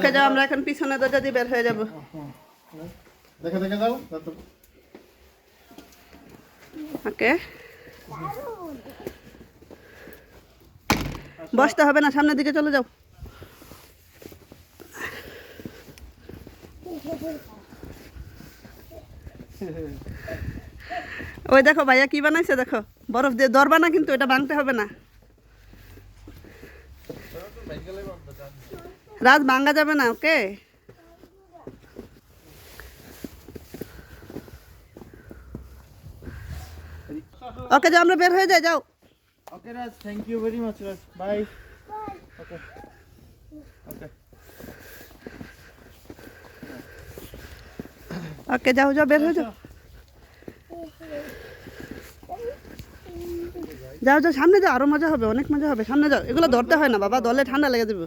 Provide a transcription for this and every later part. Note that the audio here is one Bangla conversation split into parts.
ওকে যাও, আমরা এখন পিছনে দরজা দিয়ে বের হয়ে যাব। দেখে দেখে যাও। ওকে, বসতে হবে না, সামনের দিকে চলে যাও। ওই দেখো ভাইয়া কি বানাইছে, দেখো বরফ দিয়ে ধরবা না, কিন্তু এটা ভাঙতে হবে না। রাত ভাঙা যাবে না। ওকে, ওকে যাও, আমরা বের হয়ে যাই, যাও। Okay Raj, thank you very much Raj, bye. Okay okay okay যাও যাও, বের হয়ে যাও, যাও যাও, সামনে যাও, আরো মজা হবে, অনেক মজা হবে, সামনে যাও। এগুলো ধরতে হয় না বাবা, দলে ঠান্ডা লেগে দেবে।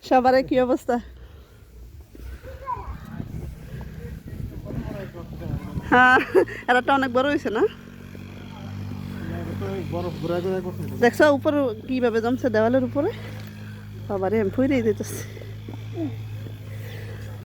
সবারই কি অবস্থা? হ্যাঁ, এরাটা অনেক বড় হয়েছে না? বরফ ঘুরা ঘুরা করতে দেখছো উপরে কিভাবে জমছে দেওয়ালের উপরে? বাবারে আমি ফুইরেই দিতেছি।